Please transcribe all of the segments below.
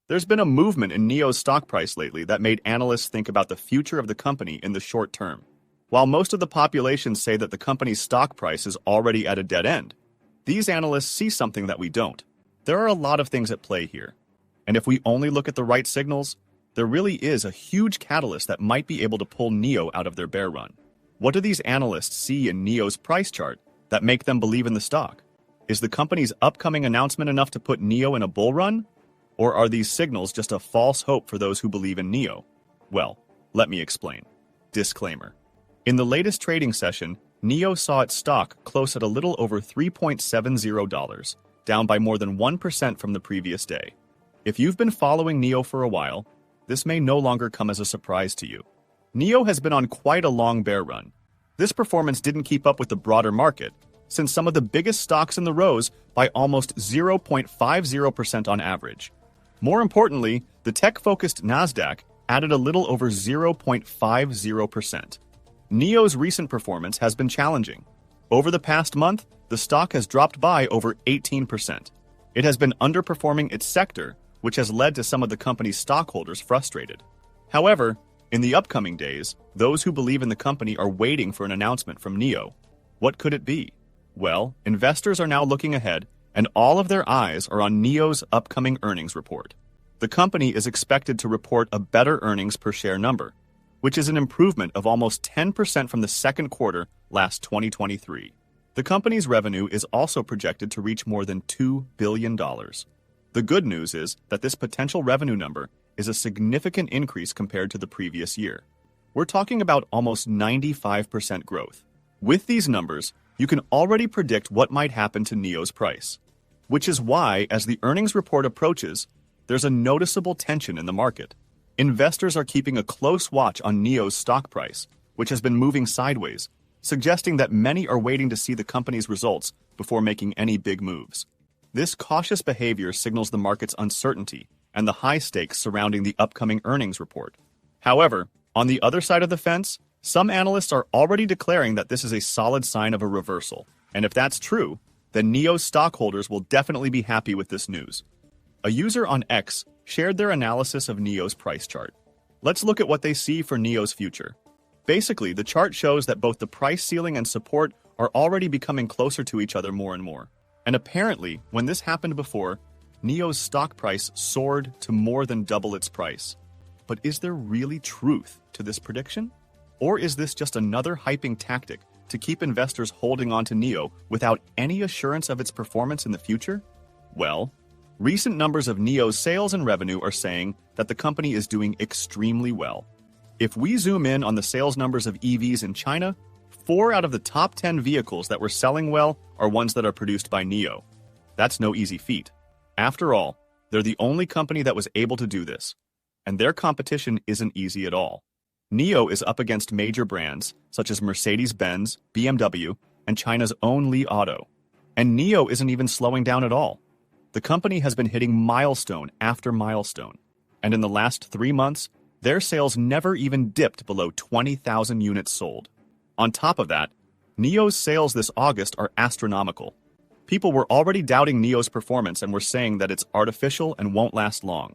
There's been a movement in NIO's stock price lately that made analysts think about the future of the company in the short term. While most of the population say that the company's stock price is already at a dead end, these analysts see something that we don't. There are a lot of things at play here. And if we only look at the right signals, there really is a huge catalyst that might be able to pull NIO out of their bear run. What do these analysts see in NIO's price chart that make them believe in the stock? Is the company's upcoming announcement enough to put NIO in a bull run? Or are these signals just a false hope for those who believe in NIO? Well, let me explain. Disclaimer. In the latest trading session, NIO saw its stock close at a little over $3.70, down by more than 1% from the previous day. If you've been following NIO for a while, this may no longer come as a surprise to you. NIO has been on quite a long bear run. This performance didn't keep up with the broader market, since some of the biggest stocks in the rose by almost 0.50% on average. More importantly, the tech-focused Nasdaq added a little over 0.50%. NIO's recent performance has been challenging. Over the past month, the stock has dropped by over 18%. It has been underperforming its sector, which has led to some of the company's stockholders frustrated. However, in the upcoming days, those who believe in the company are waiting for an announcement from NIO. What could it be? Well, investors are now looking ahead, and all of their eyes are on NIO's upcoming earnings report. The company is expected to report a better earnings per share number, which is an improvement of almost 10% from the second quarter last 2023. The company's revenue is also projected to reach more than $2 billion. The good news is that this potential revenue number is a significant increase compared to the previous year. We're talking about almost 95% growth. With these numbers, you can already predict what might happen to NIO's price, which is why, as the earnings report approaches, there's a noticeable tension in the market. Investors are keeping a close watch on NIO's stock price, which has been moving sideways, suggesting that many are waiting to see the company's results before making any big moves. This cautious behavior signals the market's uncertainty and the high stakes surrounding the upcoming earnings report. However, on the other side of the fence, some analysts are already declaring that this is a solid sign of a reversal. And if that's true, then NIO's stockholders will definitely be happy with this news. A user on X shared their analysis of NIO's price chart. Let's look at what they see for NIO's future. Basically, the chart shows that both the price ceiling and support are already becoming closer to each other more and more. And apparently, when this happened before, NIO's stock price soared to more than double its price. But is there really truth to this prediction? Or is this just another hyping tactic to keep investors holding on to NIO without any assurance of its performance in the future? Well, recent numbers of NIO's sales and revenue are saying that the company is doing extremely well. If we zoom in on the sales numbers of EVs in China, 4 out of the top 10 vehicles that were selling well are ones that are produced by NIO. That's no easy feat. After all, they're the only company that was able to do this, and their competition isn't easy at all. NIO is up against major brands such as Mercedes-Benz, BMW, and China's own Li Auto. And NIO isn't even slowing down at all. The company has been hitting milestone after milestone, and in the last 3 months, their sales never even dipped below 20,000 units sold. On top of that, NIO's sales this August are astronomical. People were already doubting NIO's performance and were saying that it's artificial and won't last long.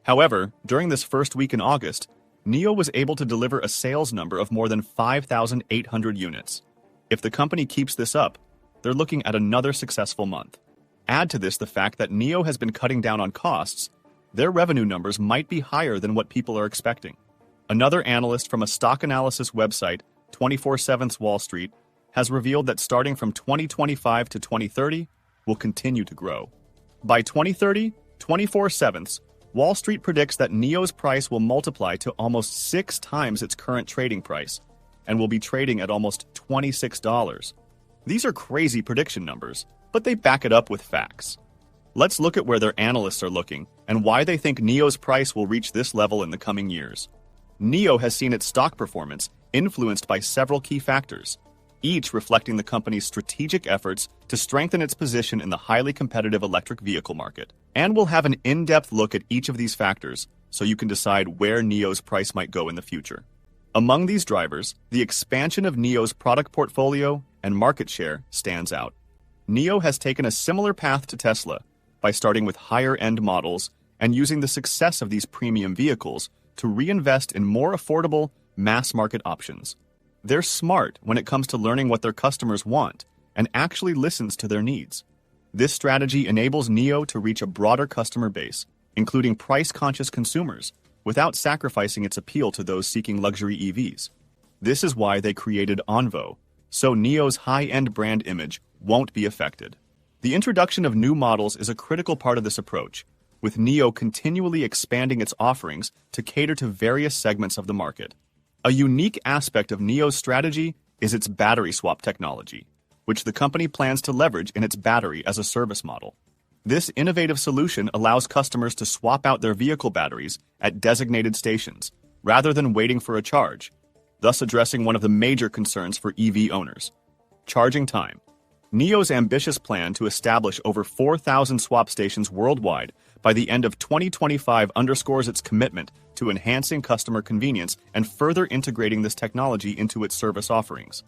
However, during this first week in August, NIO was able to deliver a sales number of more than 5,800 units. If the company keeps this up, they're looking at another successful month. Add to this the fact that NIO has been cutting down on costs, their revenue numbers might be higher than what people are expecting. Another analyst from a stock analysis website, 24/7 Wall Street, has revealed that starting from 2025 to 2030 will continue to grow. By 2030, 24/7 Wall Street predicts that NIO's price will multiply to almost 6 times its current trading price and will be trading at almost $26. These are crazy prediction numbers, but they back it up with facts. Let's look at where their analysts are looking and why they think NIO's price will reach this level in the coming years. NIO has seen its stock performance influenced by several key factors, each reflecting the company's strategic efforts to strengthen its position in the highly competitive electric vehicle market. And we'll have an in-depth look at each of these factors so you can decide where NIO's price might go in the future. Among these drivers, the expansion of NIO's product portfolio and market share stands out. NIO has taken a similar path to Tesla by starting with higher-end models and using the success of these premium vehicles to reinvest in more affordable, mass-market options. They're smart when it comes to learning what their customers want and actually listens to their needs. This strategy enables NIO to reach a broader customer base, including price-conscious consumers, without sacrificing its appeal to those seeking luxury EVs. This is why they created Onvo, so NIO's high-end brand image won't be affected. The introduction of new models is a critical part of this approach, with NIO continually expanding its offerings to cater to various segments of the market. A unique aspect of NIO's strategy is its battery swap technology, which the company plans to leverage in its battery-as-a-service model. This innovative solution allows customers to swap out their vehicle batteries at designated stations, rather than waiting for a charge, thus addressing one of the major concerns for EV owners: charging time. NIO's ambitious plan to establish over 4,000 swap stations worldwide by the end of 2025 underscores its commitment to enhancing customer convenience and further integrating this technology into its service offerings.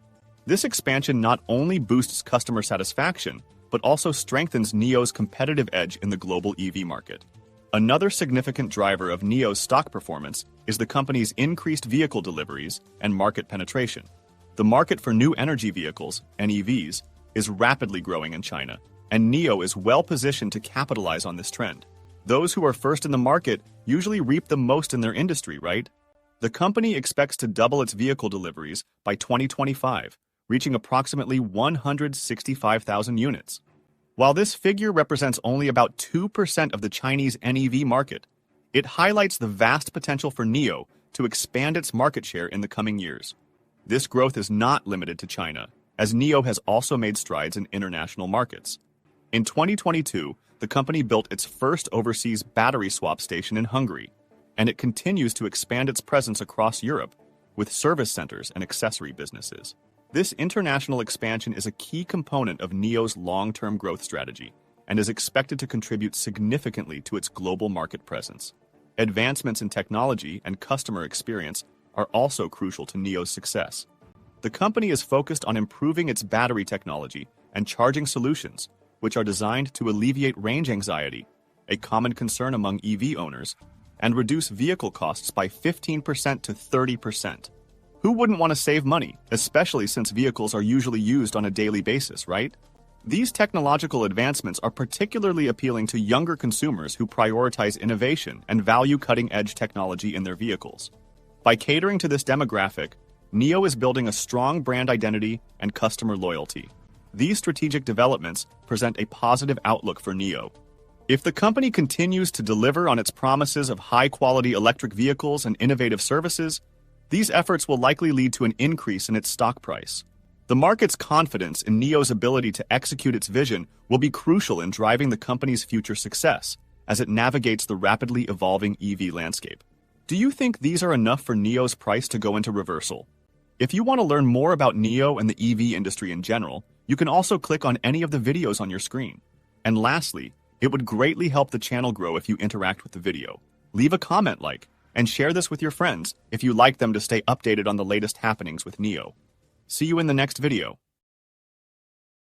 This expansion not only boosts customer satisfaction, but also strengthens NIO's competitive edge in the global EV market. Another significant driver of NIO's stock performance is the company's increased vehicle deliveries and market penetration. The market for new energy vehicles, NEVs, is rapidly growing in China, and NIO is well positioned to capitalize on this trend. Those who are first in the market usually reap the most in their industry, right? The company expects to double its vehicle deliveries by 2025, reaching approximately 165,000 units. While this figure represents only about 2% of the Chinese NEV market, it highlights the vast potential for NIO to expand its market share in the coming years. This growth is not limited to China, as NIO has also made strides in international markets. In 2022, the company built its first overseas battery swap station in Hungary, and it continues to expand its presence across Europe with service centers and accessory businesses. This international expansion is a key component of NIO's long-term growth strategy and is expected to contribute significantly to its global market presence. Advancements in technology and customer experience are also crucial to NIO's success. The company is focused on improving its battery technology and charging solutions, which are designed to alleviate range anxiety, a common concern among EV owners, and reduce vehicle costs by 15% to 30%. Who wouldn't want to save money, especially since vehicles are usually used on a daily basis, right? These technological advancements are particularly appealing to younger consumers who prioritize innovation and value cutting-edge technology in their vehicles. By catering to this demographic, NIO is building a strong brand identity and customer loyalty. These strategic developments present a positive outlook for NIO. If the company continues to deliver on its promises of high-quality electric vehicles and innovative services, these efforts will likely lead to an increase in its stock price. The market's confidence in NIO's ability to execute its vision will be crucial in driving the company's future success as it navigates the rapidly evolving EV landscape. Do you think these are enough for NIO's price to go into reversal? If you want to learn more about NIO and the EV industry in general, you can also click on any of the videos on your screen. And lastly, it would greatly help the channel grow if you interact with the video. Leave a comment, and share this with your friends if you like them to stay updated on the latest happenings with NIO. See you in the next video.